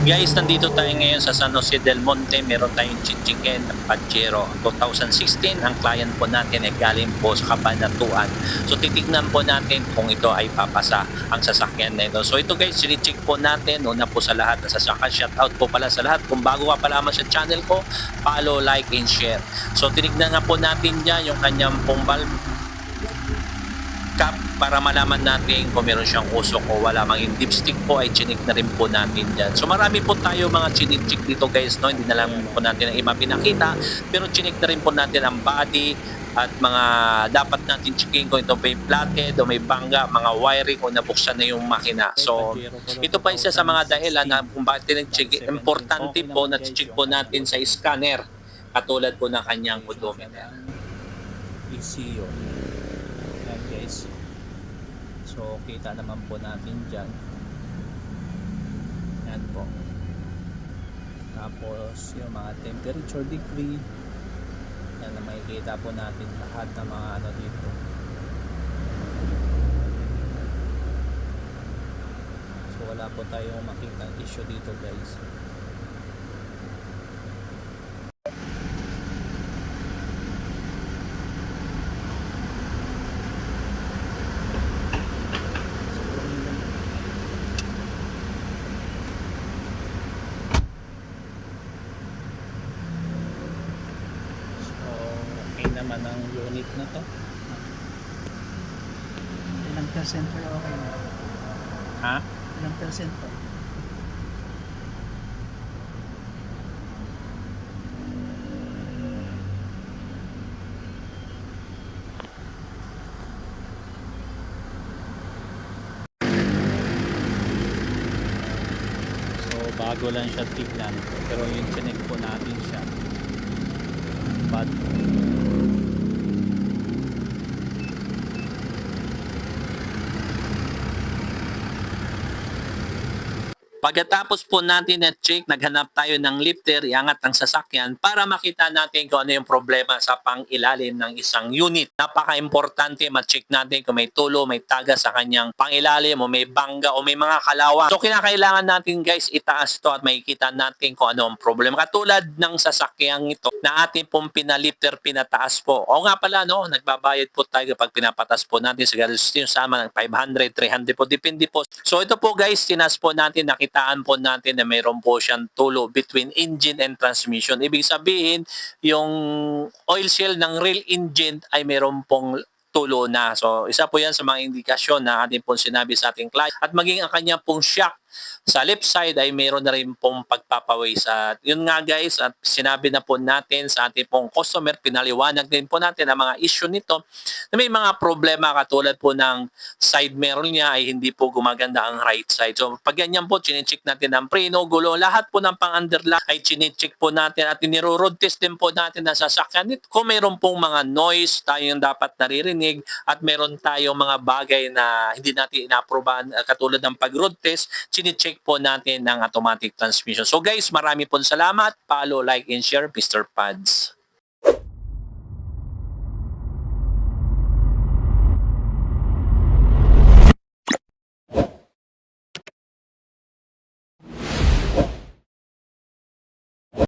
Guys, nandito tayo ngayon sa San Jose del Monte. Meron tayong chichiken Pajero 2016. Ang client po natin ay galing po sa Kabanatuan. So titignan po natin kung ito ay papasa ang sasakyan na ito. So ito guys, sinicheck po natin. Una po sa lahat na sasakyan. Shout out po pala sa lahat. Kung bago ka pa lamang sa channel ko, follow, like, and share. So tinignan nga po natin dyan yung kanyang pong valve cap para malaman natin kung meron siyang usok o wala. Yung dipstick po ay chinik na rin po natin dyan. So marami po tayo mga chinik-chick dito guys, no? Hindi na lang po natin ang iba pinakita, pero chinik na rin po natin ang body at mga dapat natin checking kung ito may platted o may bangga, mga wiring o nabuksan na yung makina. So ito pa isa sa mga dahilan na kung bakit tinag-check. Importante po na check po natin sa scanner katulad po ng kanyang odometer. ECU. Yan guys. So kita naman po natin dyan. Yan po. Tapos yung mga temperature degree. Yan na makikita po natin lahat ng mga ano dito. So wala po tayong makita issue dito guys. Naman ang unit na to. Ilang percent po okay na? Ha? Ilang percent po? So bago lang siya tignan, pero yung chinek po natin siya. But Pagkatapos po natin na-check, naghanap tayo ng lifter, iangat ang sasakyan para makita natin kung ano yung problema sa pangilalim ng isang unit. Napaka-importante ma-check natin kung may tulo, may taga sa kanyang pangilalim o may bangga o may mga kalawang. So kinakailangan natin guys itaas to at makikita natin kung ano ang problema. Katulad ng sasakyang ito na ating pong pinalifter, pinataas po. O nga pala no, nagbabayad po tayo pag pinapatas po natin sa gasolina sama ng 500, 300 po, depende po. So ito po guys, tinas po natin, nakitaan po natin na mayroon po siyang tulo between engine and transmission. Ibig sabihin, yung oil seal ng real engine ay mayroon pong tulo na. So, isa po yan sa mga indikasyon na ating pong sinabi sa ating client. At maging ang kanya pong shock sa left side ay mayroon na rin pong pagpapawis. At yun nga guys, at sinabi na po natin sa ating pong customer, pinaliwanag din po natin ang mga issue nito na may mga problema katulad po ng side mirror niya ay hindi po gumaganda ang right side. So pag ganyan po, chinecheck natin ang preno, gulo, lahat po ng pang-underlock ay chinecheck po natin at niro-road test din po natin na sasakyan nito. Kung mayroon pong mga noise tayong dapat naririnig at meron tayong mga bagay na hindi natin inaaprobahan katulad ng pag-road test, chinecheck po natin ng automatic transmission. So guys, marami pong salamat. Follow, like, and share, Mr. Pads.